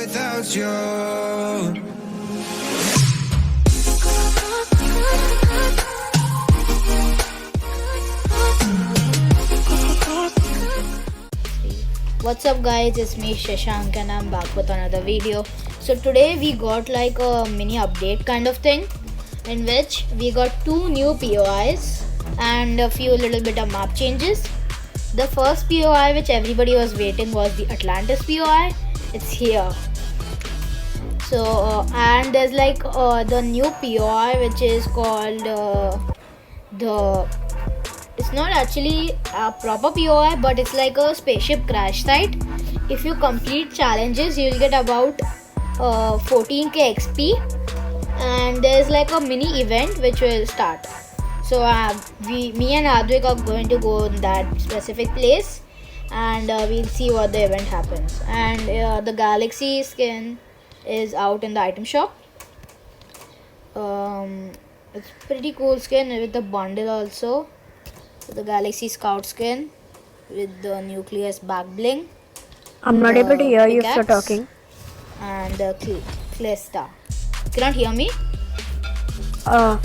without you. What's up guys, it's me Shashank and I'm back with another video. So today we got like a mini update kind of thing in which we got two new POIs and a few little bit of map changes. The first POI which everybody was waiting was the Atlantis POI. It's here. So and there's like the new POI which is called it's not actually a proper POI, but it's like a spaceship crash site. If you complete challenges, you'll get about 14k XP, and there's like a mini event which will start. So me and Advik are going to go in that specific place, and we'll see what the event happens. And the Galaxy skin is out in the item shop. It's pretty cool skin with the bundle also. So the Galaxy Scout skin with the nucleus back bling. I'm not able to hear you if you're talking. And the Clesta. Cannot hear me? Can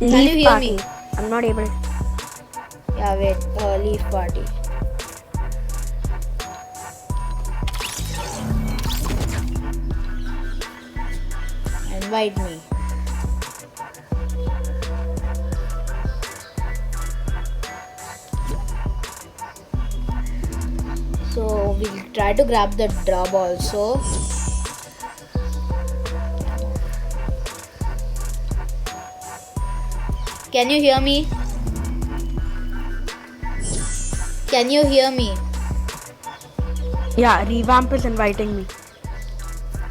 you hear me? I'm not able. Yeah, wait. Leaf party. Invite me. So we'll try to grab the drop also. Can you hear me? Can you hear me? Yeah, Revamp is inviting me.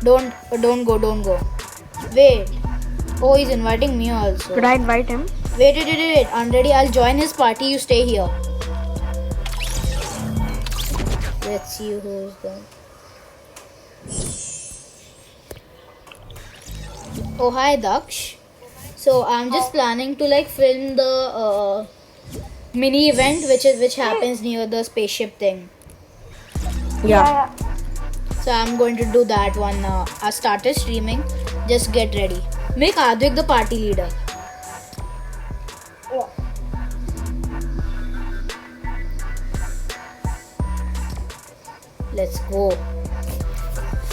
Don't go. Wait. Oh, he's inviting me also. Should I invite him? Wait. Already, I'll join his party. You stay here. Let's see who's there. Oh, hi Daksh. So I'm just planning to like film the mini event which happens near the spaceship thing. Yeah. So I'm going to do that one. I started streaming. Just get ready. Make Advik the party leader. Yeah. Let's go.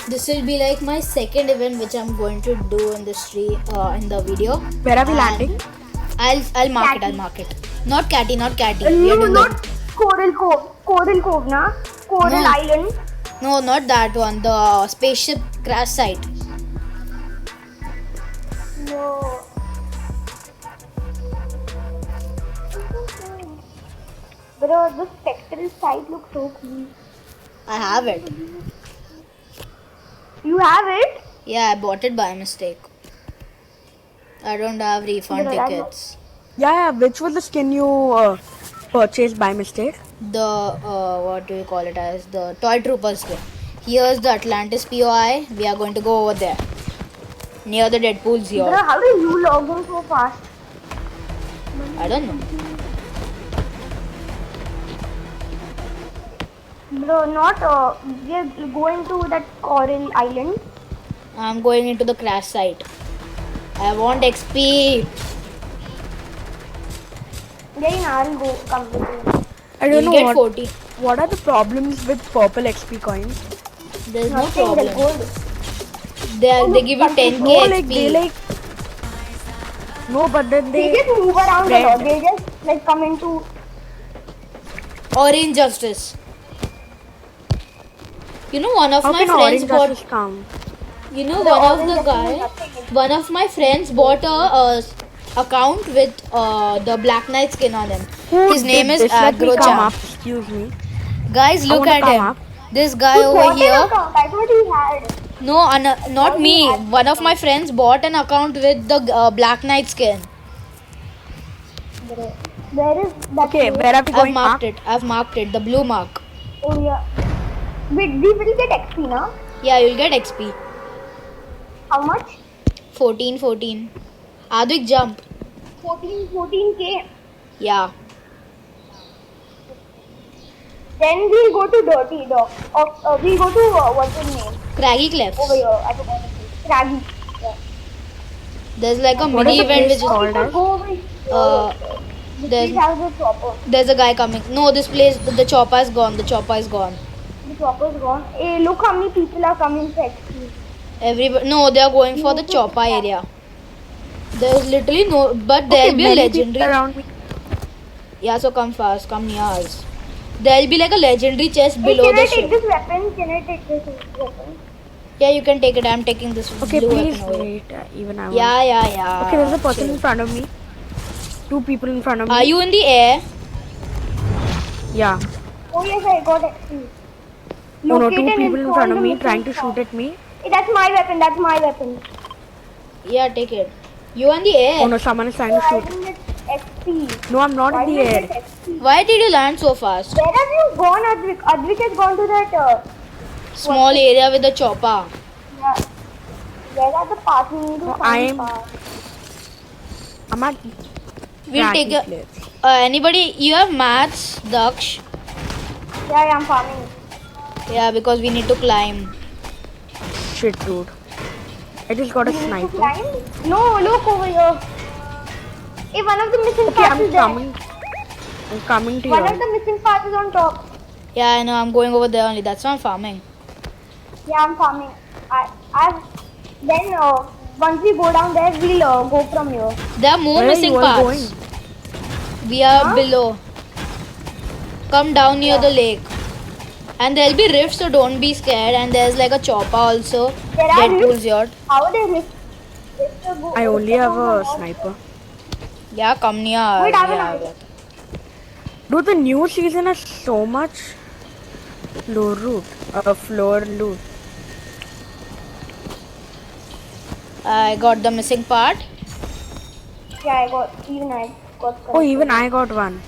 This will be like my second event which I'm going to do in the stream in the video. Where are we landing? I'll mark it. Not Catty. No, not Coral Cove, na? Coral No. Island. No, not that one. The spaceship crash site. No. Bro, the spectral site looks so cool. I have it. You have it? Yeah, I bought it by mistake. I don't have refund No, that's tickets. Yeah. Which was the skin you purchased by mistake? The what do you call it as? The Toy Troopers skin. Here's the Atlantis POI. We are going to go over there. Near the Deadpool's here. Bro, how did you log in so fast? I don't know. Bro, not we are going to that Coral Island. I'm going into the crash site. I want XP. Then I'll go come with you. I don't You'll know get what. 40. What are the problems with purple XP coins? There's no Nothing, they're problem. good. They give you 10k No, XP. like they like. No, but then They they. just move around a spread. lot. They just like come into. Orange Justice. You know, one of How my can friends orange bought. justice come? You know, The one of orange the justice guy. is nothing. One of my friends bought a account with the Black Knight skin on him. Who His name did is this? Let me come Agrochamp. up. Excuse me. Guys, I look wanna at come him. up. This guy He over bought an here. account. I thought he had. No, not me. One of my friends bought an account with the Black Knight skin. Where is that? Okay, place? where are we I've going? marked it. I've marked it. The blue mark. Oh yeah. We will get XP now. Yeah, you'll get XP. How much? 14. Advik, jump. 14k. Yeah. Then we'll go to Dirty Dog. We'll go to what's his name? Craggy Cliffs. Over here. I forgot the name. Craggy. Yeah. There's like a What mini is the event place which is called as? Go over here. uh This there's place has the chopper. there's a guy coming. No, this place the chopper is gone. The chopper is gone. The chopper's gone. Hey, look how many people are coming to XP. Everybody, no, they are going for the chopper area. There's literally no, but there'll be a many people legendary. around me. Yeah, so come fast, come near us. There'll be like a legendary chest Hey, below can the I take ship. this weapon? Can I take this weapon? Yeah, you can take it. I'm taking this Okay, blue please weapon away. wait. Even I want. Yeah. Okay, there's a person Chill. in front of me. 2 people in front of me. Are you in the air? Yeah. Oh yes, I got it. Oh no, 2 Locate and people in install front of the me missing trying to part. shoot at me. Hey, that's my weapon. That's my weapon. Yeah, take it. You in the air? Oh no, someone is trying to I shoot. didn't get XP. No, I'm not Why in the did I air. get XP? Why did you land so fast? Where have you gone, Advik? Advik has gone to that. Small area with the chopper. Yeah. Where are the parts? We need to No, find I'm- parts. I'm at. We'll take a. place. Anybody? You have maths, Daksh? Yeah, I'm farming. Yeah, because we need to climb. Shit, dude. I just got a We need to sniper. climb? No, look over here. Hey, one of the missing Okay, parts I'm is there. coming. I'm coming to One of you. the missing parts is on top. Yeah, I know. I'm going over there only. That's not farming. Yeah, I'm farming. Then once we go down there, we'll go from here. There are more Where are missing you all parts. going? We are Huh? below. Come down near the lake. And there'll be rifts, so don't be scared. And there's like a chopper also. There are Deadpool's rifts? yacht. How are they missed? I only have a sniper. Yeah, come near. Wait, I have an yeah, idea. Dude, the new season has so much floor loot. I got the missing part. Yeah, I got Oh, even I got one.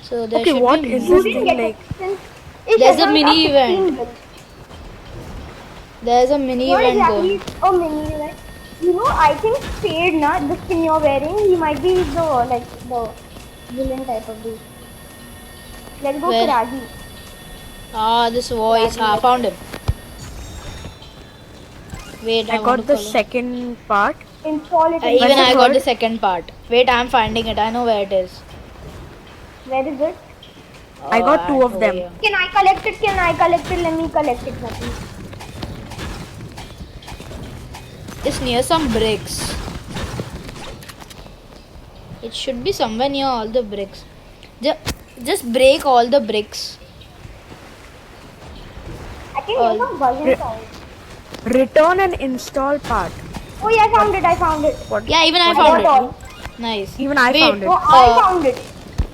So there Okay, should what be is more. this thing like? There's a mini event. There's a mini What event exactly going. is a mini event? You know, I think Fade, na, the skin you're wearing, he might be the villain type of dude. Let's go Where? Karagi. Ah, this voice. Ah, found him. Wait, I want got to the follow. second part. Install it. Even When I I got heard- the second part. Wait, I'm finding it. I know where it is. Where is it? I got two of over them. here. Can I collect it? Can I collect it? Let me collect it, please. It's near some bricks. It should be somewhere near all the bricks. Just break all the bricks. I can hear some buzzing Re- sound. Return and install part. Oh yeah, I found it. I found it. What? Yeah, even I what found is got all. it. Nice. Even I Wait, found it. No, I found it.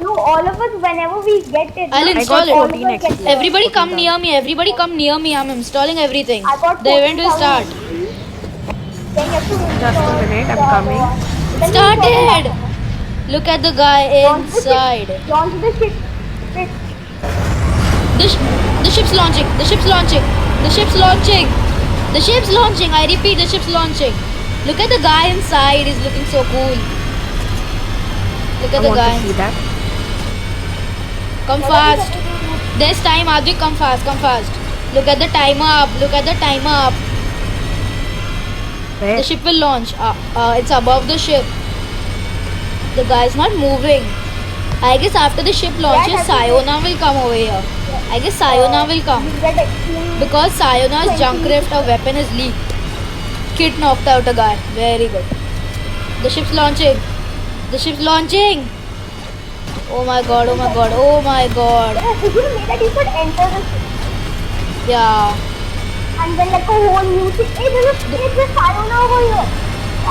No, all of us, whenever we get it, I'll na, install got it. all of 14 us get XP. it. Everybody come near me. Everybody come near me. I'm installing everything. I got The event will 40,000. start. Then you have to Just a install minute, I'm the coming. other one. Then you Started. install Look at the guy Launch the ship. inside. Launch the ship. Ship. The ship's launching. The ship's launching. The ship's launching. The ship's launching. I repeat, the ship's launching. Look at the guy inside. He's looking so cool. Look I at the want guy. to see that. Come fast. There's time, Advik. Come fast. Come fast. Look at the timer up. Look at the timer up. Where? The ship will launch. It's above the ship. The guy's not moving. I guess after the ship launches, that's okay. Sayona will come over here. I guess Sayona will come. You get extreme. Because Sayona's junk rift, a weapon is leaked. Kit knocked out a guy. Very good. The ship's launching. The ship's launching. Oh my god, oh my god, oh my god. Yeah, if you made that, you could enter the ship. Yeah. And then like a whole new thing. Hey, there's Sayona over here.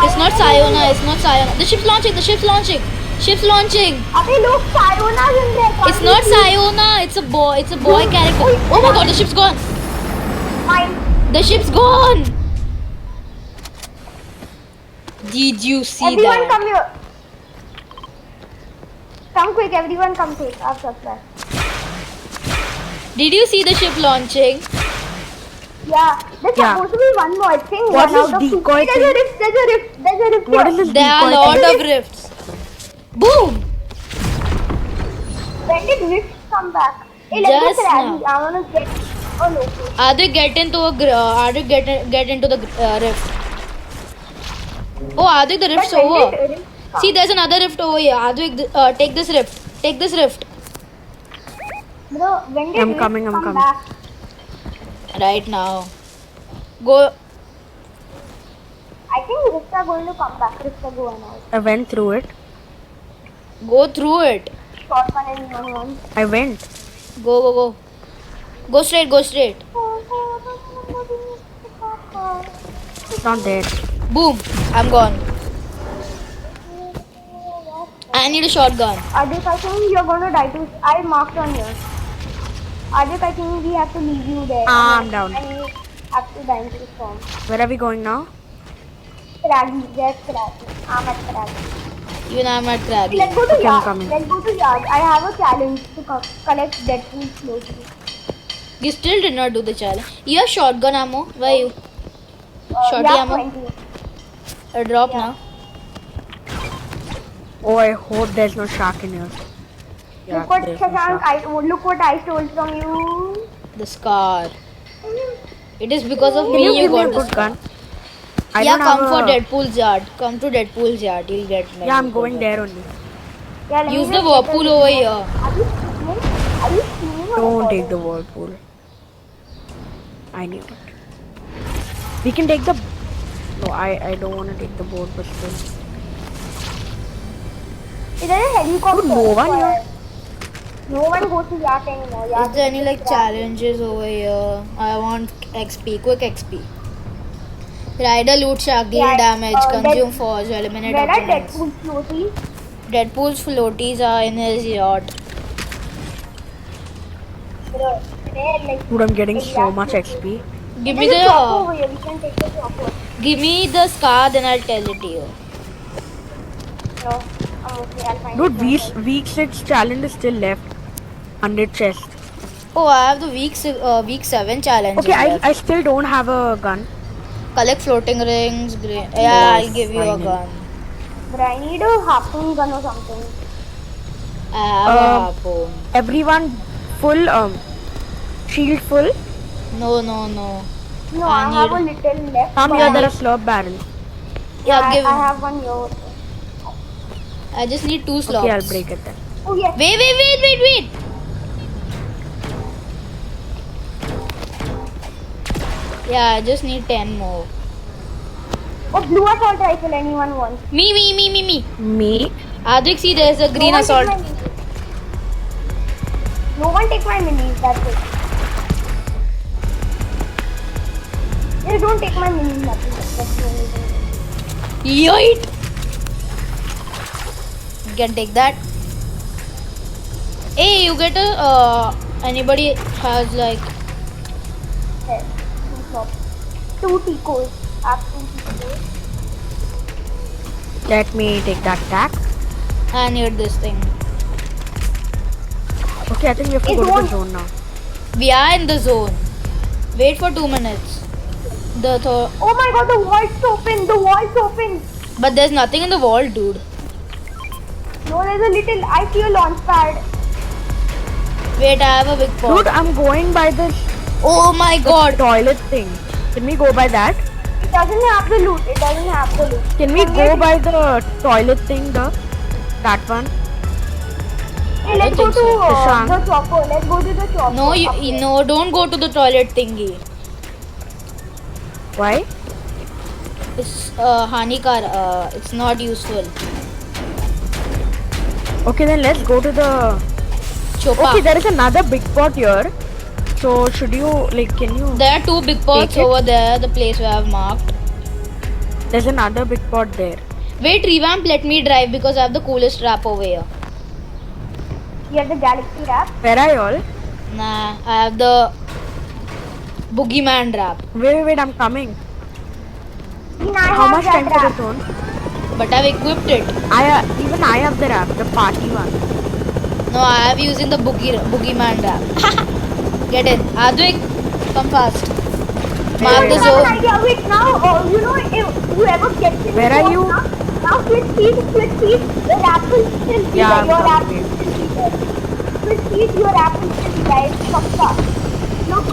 It's not Sayona, it's not Sayona. The ship's launching, the ship's launching. Ship's launching. Abhi, look, Sayona's in there. It's not Sayona, it's a boy character. Oh my god, the ship's gone. Mine. The ship's gone. Did you see Everyone that? come here. Come quick, everyone come quick. I've subscribed. Did you see the ship launching? Yeah, there's Yeah. supposed to be one more. I think What's one out this of two. decoy There's a rift. There's a rift. There's a rift. What here. is this There are a decoy lot thing? of rifts. Boom! When did Rift come back? Hey, let's Just go to Rally. now. I wanna get a location. Advik, get into get into the rift. Oh, Advik, the rift's But when over. did Rift come? See, there's another rift over here. Advik, take this rift. Take this rift. Bro, when did I'm Rift coming, I'm come coming. back? Right now. Go. I think Rifts are going to come back. Rifts are going out. I went through it. Go through it. Shotgun and 1-1. I went. Go. Go straight. It's not there. Boom. I'm gone. I need a shotgun. Adit, I think you're going to die too. I marked on here. Adit, I think we have to leave you there. I'm down. And you have to die into the storm. Where are we going now? Craggy, yes, Craggy. I'm at Craggy. Even I'm at Craggy. Let's go to Okay, I'm yard. coming. Let's go to yard. I have a challenge to collect Deadpool closely. You still did not do the challenge. You have shotgun ammo. Where are you? Shotty Yeah, ammo. 20. A drop now. Oh, I hope there's no shark in here. Yeah, Look what there's no Shashank, shark. look what I stole from you. The scar. It is because of Can me you you give me a got the good scar. gun? I Yeah, don't come have for a... Deadpool's yard. Come to Deadpool's yard. You'll get. Yeah, I'm going there only. Yeah, let me Use the just whirlpool get over a- here. Are you streaming? Are you streaming or Don't recording? take the whirlpool. I knew it. We can take the... No, I don't want to take the boat, but still. Is there a helicopter? Dude, no one here. No one goes to yacht anymore. Yacht Is there any is like crap. challenges over here? I want XP, quick XP. Rider loot shark, deal Yeah, damage, consume Dead- force, eliminate Where are opponents. Deadpool floaties? Deadpool's floaties are in his yacht. Bro, they're like... Dude, I'm getting so exact much floaties. XP. Give me There's a chopper the over here. We can take the chopper. give me the scar, then I'll tell it to you. No, I'm okay. I'll find Dude, it myself. week 6 challenge is still left. 100 chest. Oh, I have the week 7 challenge. Okay, I still don't have a gun. Collect floating rings. Green. Yeah, I'll give you a finally. gun. But I need a harpoon gun or something. I have a harpoon. Everyone full, shield full. No. No, I I have a need- little left. Come but here, I there are need- slurp barrels. Yeah, I, give. I have one here. also. I just need 2 slots. Okay, I'll break it then. Oh yes. Wait. Yeah, I just need 10 more. Oh, blue assault rifle. Anyone wants? Me. Me? Advik, see, there's a green No one assault. take my minis. No one take my minis. That's it. Just don't take my minis. Nothing. That's the only thing. Yoit! You can take that. Hey, you get a anybody has like Yes. Two shops. 2 ticos. Have 2 ticos. Let me take that tack. I need this thing. Okay, I think we have to It go to won't- the zone now. We are in the zone. Wait for 2 minutes. Oh my god, the wall's open. The wall's open. But there's nothing in the wall, dude. No, there's a little. I see a launch pad. Wait, I have a big pot. Dude, I'm going by this Oh my god. toilet thing. Can we go by that? It doesn't have the loot. It doesn't have the loot. Can we go by the toilet thing, that one? Hey, let's go think to so. Shashank. the chopper. Let's go to the chopper. No, up there. no, don't go to the toilet thingy. Why? It's it's not useful. Okay, then let's go to the... Chopa. Okay, there is another big pot here. So, should you, like, can you... There are 2 big pots Take it. over there, the place where I've marked. There's another big pot there. Wait, revamp, let me drive because I have the coolest trap over here. You have the galaxy wrap. Where are y'all? Nah, I have the boogeyman trap. Wait, I'm coming. Even I How have much that time for the wrap. zone? But I've equipped it. Even I have the wrap, the party one. No, I have using the boogeyman trap. Get in. Advik, come fast. Mark Wait, the I have an zone. idea. Wait, now, you know, if whoever gets in Where the are box you? Now switch seat. The wrap will still be Yeah, there. I'm Your wrap coming. will still be there. will cheat your app instantly, guys. Pakka. Look.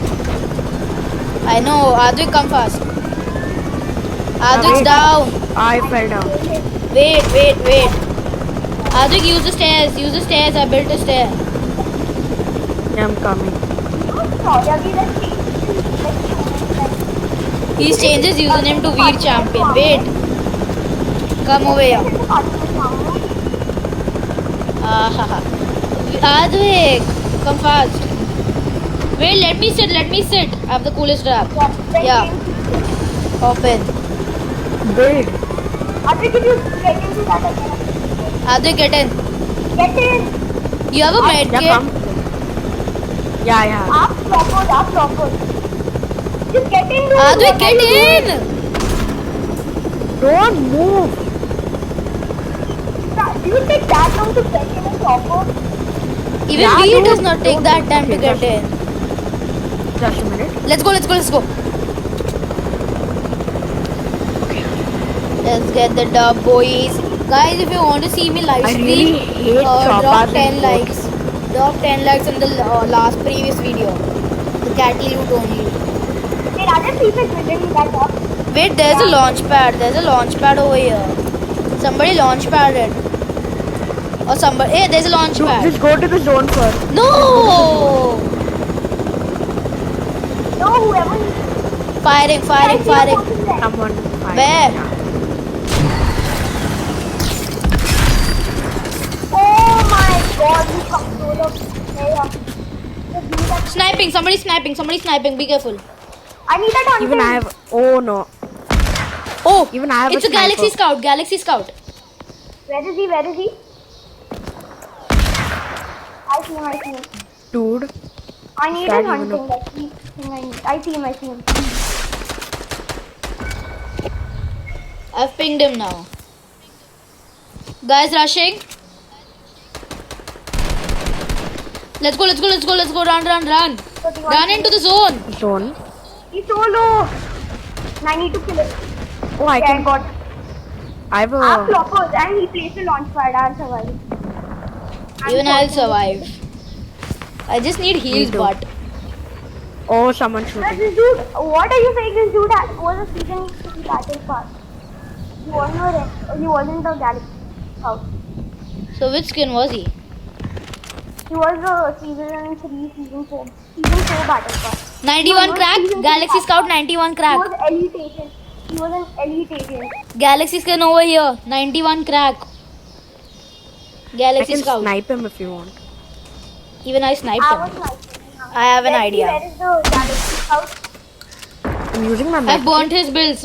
I know. Advik, come fast. Advik's down. I fell down. Wait. Advik, use the stairs. I built a stair. Yeah, I'm coming. Sorry, let's see. He changes username to Veer Champion. Wait. Come over here. Advik, come fast. Wait, let me sit. I have the coolest rap. Yeah. Open. Build. After did you get into that again? Advik, get in. Get in. You have a med Yeah, kit? come. Yeah, I have. Up proper. Just get in. Dude. Advik, get in. Don't move. Do you take that long to get in a proper? Even Yeah, Veer dude, does not take don't- that time to okay, get just- in. Just a minute. Let's go. Let's get the dub, boys. Guys, if you want to see me live I stream, really hate drop Chopaz 10 and likes. Drop 10 likes in the last previous video. The catty loot only. There are other people building that up. Wait, there's a launch pad. Over here. Somebody launch padded. Or somebody. Hey, there's a launch Dude, pad. just go to the zone first. No! No, whoever is Firing. Someone. Where? Oh my god, you controller player. Sniping. Somebody sniping. Be careful. I need that hunting. Even I have. Oh no. Oh, Even I have it's a a Galaxy sniper. Scout. Where is he? I see him. Dude. I need That his even hunting. That's the thing I need. I see him. I've pinged him now. Guys rushing. Let's go. Run. Run into the zone. Zone. He's so low. And I need to kill him. Oh, I Okay, can. I got I have half a. floppers and he placed a launch pad. I'll survive. Even I'll survive. I just need heals, too. but Oh, someone But shooting. this dude, what are you saying? This dude was a season 3 battle pass. He wasn't the Galaxy Scout. so which skin was he? He was a season 4 battle pass. 91 No, crack. season Galaxy two Scout 91 He crack. was elite agent. He was an elite agent. Galaxy skin over here. 91 crack. I Galaxy can Scout. snipe him if you want. Even I sniped I was him. like, I have an Let's see, idea. where is the Galaxy Scout? I'm using my I've med. burnt his builds.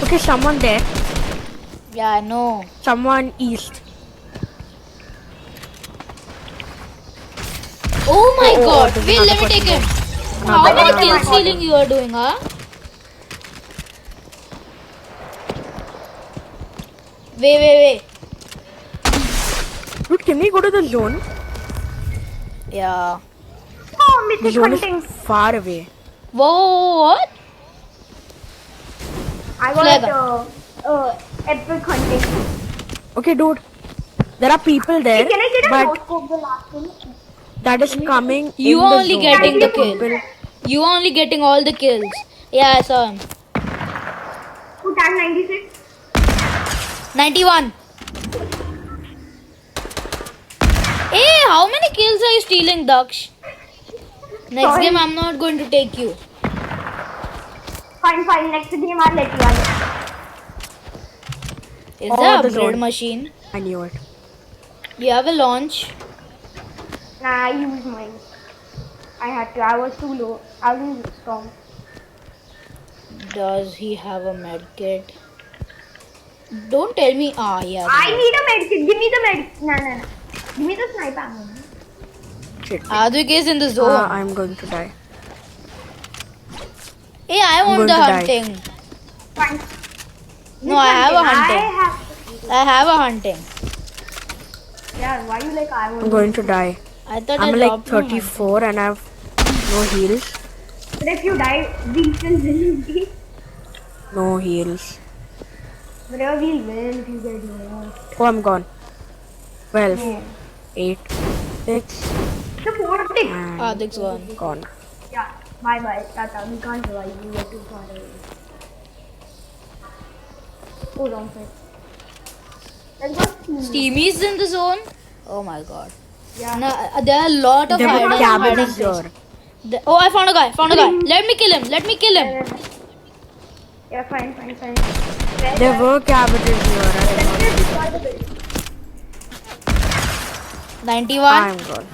Okay, someone there. Yeah, I know. Someone east. Oh my Oh, god. there's Wait, another let me take person him. there. How Another many one. kill stealing you are doing, huh? Wait. Dude, can we go to the zone? Yeah. Oh, The mythic zone hunting. is far away. What? I Flare got epic hunting. Okay, dude. There are people there, Can I get a but no-scope the last one? that is coming. You in are the only zone. getting the People- kill. You are only getting all the kills. Yeah, I saw him. Who tagged 96? 91. Hey, how many kills are you stealing, Daksh? Next Sorry. game, I'm not going to take you. Fine. Next game I'll let you out. Is Oh, there the a upgrade zone. machine? I knew it. You have a launch. Nah, I used mine. I had to. I was too low. I wasn't strong. Does he have a medkit? Don't tell me. Yeah. I need a medkit. Give me the med. Nah. Give me the sniper ammo. Shit. Advik is in the zone. I'm going to die. Hey, I I'm want going the to die. hunting. Fine. No, I have a hunting. I have. I have a hunting. Yeah, why you like I'm going to die. I thought I'm I like dropped my hunting. 34 and I have no heals. But if you die, we'll still win. No heals. Whatever, we'll win if you get lost. Oh, I'm gone. 12, No. 8, 6, The 4 tick. and Adik's gone. gone. Yeah. Bye bye. Tata. We can't revive you. You're too far away. Oh, wrong side. Let's go. Steamy's in the zone. Oh my god. Yeah. No, there are a lot of There hide were and cabbages seeks. here. Oh, I found a guy. Found a guy. Let me kill him. Let me kill him. Yeah, fine. There were cabbages here. I don't know. 91. I'm gone.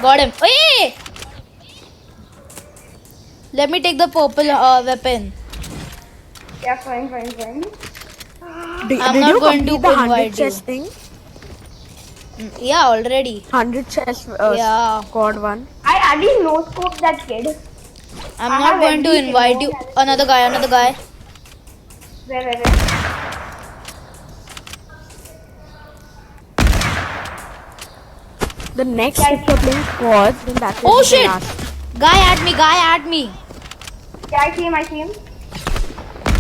Got him. Hey! Let me take the purple weapon. Yeah, fine. Did I'm you not going to complete the 100 invite you. chest thing? Yeah, already. 100 chest Yeah. squad 1. I already no scope that kid. I'm I not have going to everything. invite you. Another guy. Where? The next if you're playing squads, then that will Oh be the shit! last. Guy at me. Yeah, I see him.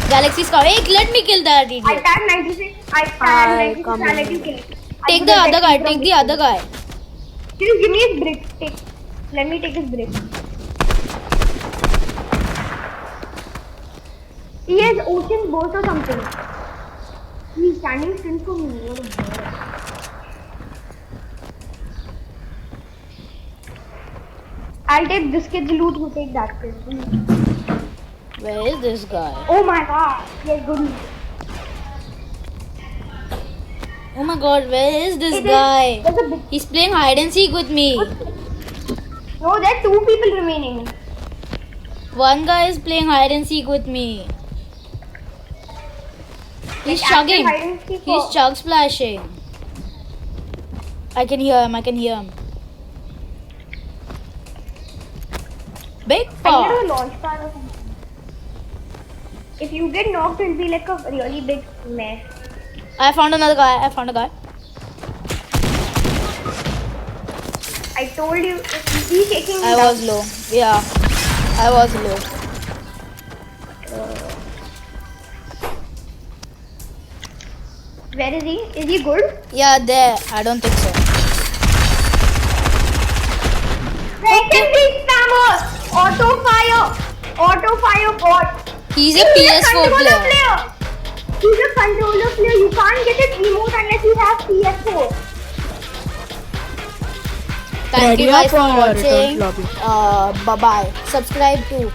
Galaxy Scout. Hey, let me kill that I idiot. tagged 96. I I'll tagged 96. come I'll let in. you kill him. Take the other guy. Take the other guy. Just give me his brick. Let me take his brick. He has ocean boat or something. He's standing still for me. What a ball. I'll take this kid's loot. You take that kid. Where is this guy? Oh my god. Yes, good loot. Oh my god, where is this It is- guy? There's a big. He's playing hide and seek with me. No, there are 2 people remaining. One guy is playing hide and seek with me. He's Like, chugging. active hide and seek He's or- chug splashing. I can hear him. Big I need paw. a launch pad or something. If you get knocked, it'll be like a really big mess. I found another guy. I told you, he's taking me I down. was low. Yeah. I was low. Where is he? Is he good? Yeah, there. I don't think so. Secondary spammer! Auto fire bot! He's a He's PS4 controller player. He's a controller player. You can't get his emote unless you have PS4. Thank Ready you guys up for or return watching. to lobby? Bye bye. Subscribe to